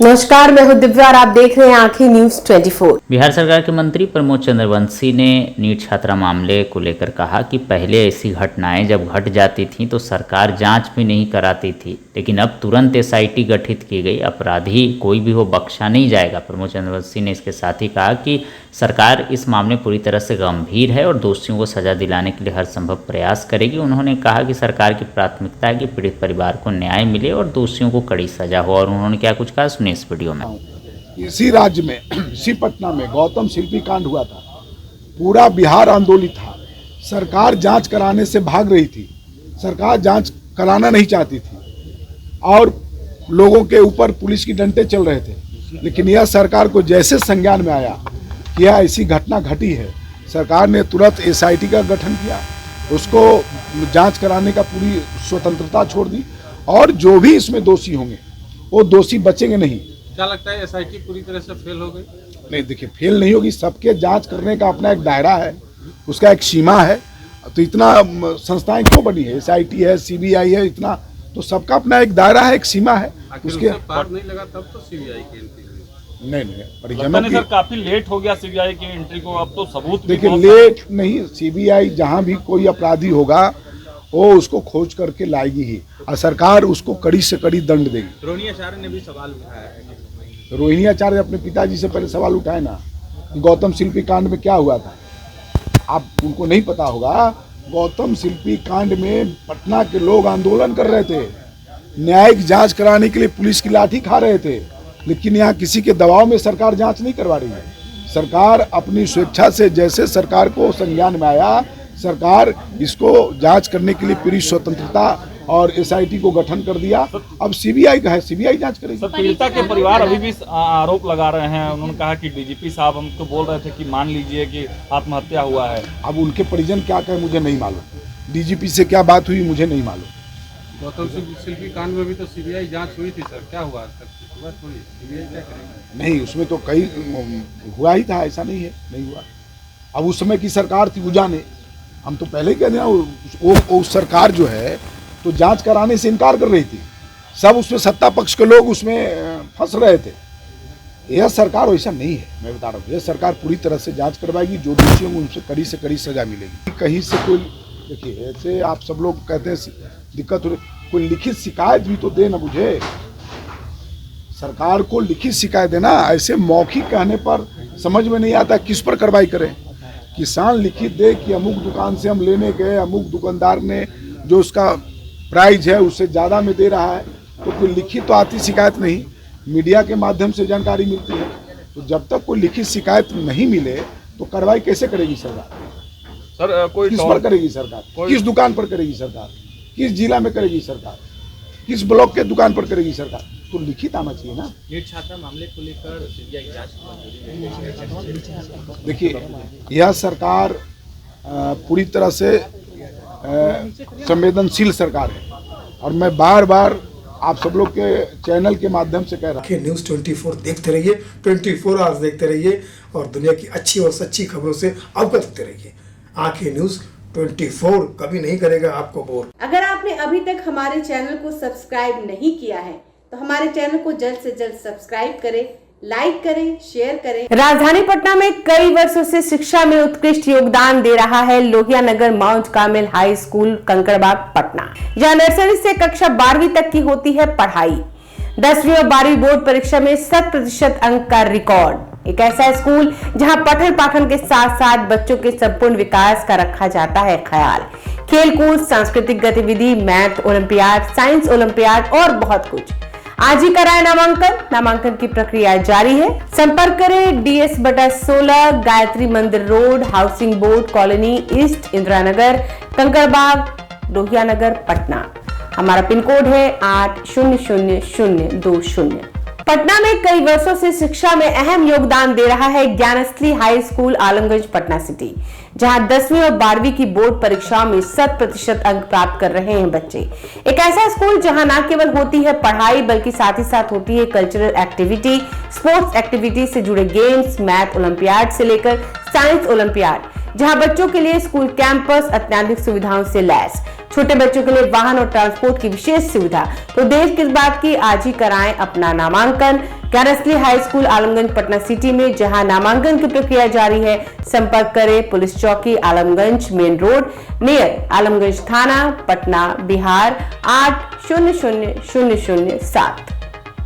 नमस्कार, मैं हूं दिव्या और आप देख रहे हैं आंखें न्यूज 24। बिहार सरकार के मंत्री प्रमोद चंद्रवंशी ने नीट छात्रा मामले को लेकर कहा कि पहले ऐसी घटनाएं जब घट जाती थीं तो सरकार जांच भी नहीं कराती थी, लेकिन अब तुरंत एसआईटी गठित की गई, अपराधी कोई भी हो बख्शा नहीं जाएगा। प्रमोद चंद्रवंशी ने इसके साथ ही कहा कि सरकार इस मामले पूरी तरह से गंभीर है और दोषियों को सजा दिलाने के लिए हर संभव प्रयास करेगी। उन्होंने कहा कि सरकार की प्राथमिकता है कि पीड़ित परिवार को न्याय मिले और दोषियों को कड़ी सजा हो। और उन्होंने क्या कुछ कहा, सुनिए इस वीडियो में। इसी राज्य में इसी पटना में गौतम शिल्पी कांड हुआ था। पूरा बिहार आंदोलित था। सरकार जांच कराने से भाग रही थी, सरकार जांच कराना नहीं चाहती थी और लोगों के ऊपर पुलिस की डंडे चल रहे थे। लेकिन यह सरकार को जैसे संज्ञान में आया कि यह ऐसी घटना घटी है, सरकार ने तुरंत एसआईटी का गठन किया, उसको जांच कराने का पूरी स्वतंत्रता छोड़ दी और जो भी इसमें दोषी होंगे वो दोषी बचेंगे नहीं। क्या लगता है एसआईटी पूरी तरह से फेल हो गई? नहीं, देखिए, फेल नहीं होगी। सबके जांच करने का अपना एक दायरा है, उसका एक सीमा है। तो इतना संस्थाएं क्यों बनी है, एसआईटी है, सीबीआई है, इतना तो सबका अपना एक दायरा है, एक सीमा है। उसके पार नहीं लगा तब तो सीबीआई की एंट्री हुई। नहीं, परिजनों की सर काफी लेट हो गया सीबीआई की एंट्री को, अब तो सबूत देखिए लेट नहीं, सीबीआई जहां भी कोई अपराधी होगा वो उसको खोज करके लाएगी ही और सरकार उसको कड़ी से कड़ी दंड देगी। रोहिणी आचार्य ने भी सवाल उठाया है। रोहिणी आचार्य अपने पिताजी से पहले सवाल उठाए ना, गौतम शिल्पी कांड में क्या हुआ था। आप उनको नहीं पता होगा, गौतम शिल्पी कांड में पटना के लोग आंदोलन कर रहे थे, न्यायिक जांच कराने के लिए पुलिस की लाठी खा रहे थे, लेकिन यहाँ किसी के दबाव में सरकार जांच नहीं करवा रही है। सरकार अपनी स्वेच्छा से, जैसे सरकार को संज्ञान में आया, सरकार इसको जांच करने के लिए पूरी स्वतंत्रता और एसआईटी को गठन कर दिया। अब सीबीआई का है, सीबीआई जांच करेगी। सर, पीड़िता के परिवार अभी भी आरोप लगा रहे हैं। उन्होंने कहा कि डीजीपी साहब हमको बोल रहे थे कि मान लीजिए कि आत्महत्या हुआ है। अब उनके परिजन क्या कहे मुझे नहीं मालूम, डीजीपी से क्या बात हुई मुझे नहीं मालूम। गौतम शिल्पी कांड में भी तो सीबीआई जांच हुई थी सर, क्या हुआ? सीबीआई क्या करेगी? नहीं, उसमें तो कई हुआ ही था, ऐसा नहीं है नहीं हुआ। अब उस समय की सरकार थी, वो जाने, हम तो पहले ही कह देना वो सरकार जो है तो जांच कराने से इनकार कर रही थी। सब उसमें सत्ता पक्ष के लोग उसमें फंस रहे थे। यह सरकार वैसा नहीं है, मैं बता रहा हूँ। यह सरकार पूरी तरह से जांच करवाएगी, जो दोषी होंगे उनसे कड़ी से कड़ी सजा मिलेगी। कहीं से कोई, देखिए ऐसे आप सब लोग कहते हैं दिक्कत हो रही, कोई लिखित शिकायत भी तो दे ना मुझे। सरकार को लिखित शिकायत देना, ऐसे मौखिक कहने पर समझ में नहीं आता किस पर कार्रवाई करें। किसान लिखित दे कि अमुक दुकान से हम लेने गए, अमुक दुकानदार ने जो उसका प्राइस है उससे ज़्यादा में दे रहा है, तो कोई लिखित तो आती शिकायत नहीं, मीडिया के माध्यम से जानकारी मिलती है। तो जब तक कोई लिखित शिकायत नहीं मिले तो कार्रवाई कैसे करेगी सरकार? सर कोई किस पर करेगी सरकार? किस दुकान पर करेगी सरकार? किस जिला में करेगी सरकार? किस ब्लॉक के दुकान पर करेगी सरकार? तो लिखित आना चाहिए ना। नीट छात्रा मामले को लेकर सीबीआई जांच। देखिए, यह सरकार पूरी तरह से संवेदनशील सरकार है और मैं बार बार आप सब लोग के चैनल के माध्यम से कह रहा हूँ कि न्यूज़ 24 देखते रहिए, 24 आवर्स देखते रहिए और दुनिया की अच्छी और सच्ची खबरों से अवगत होते रहिए। आंखें न्यूज़ 24 कभी नहीं करेगा आपको बोर। अगर आपने अभी तक हमारे चैनल को सब्सक्राइब नहीं किया है तो हमारे चैनल को जल्द से जल्द सब्सक्राइब करें, लाइक करें, शेयर करें। राजधानी पटना में कई वर्षों से शिक्षा में उत्कृष्ट योगदान दे रहा है Lohia Nagar Mount Carmel high school Kankarbagh Patna, जहां नर्सरी से कक्षा 12वीं तक की होती है पढ़ाई। 10वीं और 12वीं बोर्ड परीक्षा में 100% अंक का रिकॉर्ड। एक ऐसा स्कूल जहां पठन पाठन के साथ साथ बच्चों के संपूर्ण विकास का रखा जाता है ख्याल। खेलकूद, सांस्कृतिक गतिविधि, मैथ ओलंपियाड, साइंस ओलंपियाड और बहुत कुछ। आज ही कराए नामांकन की प्रक्रिया जारी है। संपर्क करें DS/16 Gayatri Mandir road, housing board colony east, Indira Nagar, Kankarbagh, Lohia Nagar, Patna. हमारा पिन कोड है 800020। पटना में कई वर्षों से शिक्षा में अहम योगदान दे रहा है Gyansthali high school Alamganj Patna city, जहां 10वीं और 12वीं की बोर्ड परीक्षाओं में 100% अंक प्राप्त कर रहे हैं बच्चे। एक ऐसा स्कूल जहां न केवल होती है पढ़ाई बल्कि साथ ही साथ होती है कल्चरल एक्टिविटी, स्पोर्ट्स एक्टिविटी से जुड़े गेम्स, मैथ ओलंपियाड से लेकर साइंस ओलंपियाड, जहां बच्चों के लिए स्कूल कैंपस अत्याधुनिक सुविधाओं से लैस, छोटे बच्चों के लिए वाहन और ट्रांसपोर्ट की विशेष सुविधा। तो देर किस बात की, आज ही कराएं अपना नामांकन। Gyansthali high school Alamganj Patna city में, जहां नामांकन की प्रक्रिया जारी है। संपर्क करें पुलिस चौकी Alamganj main road near Alamganj थाना, पटना, बिहार 800007।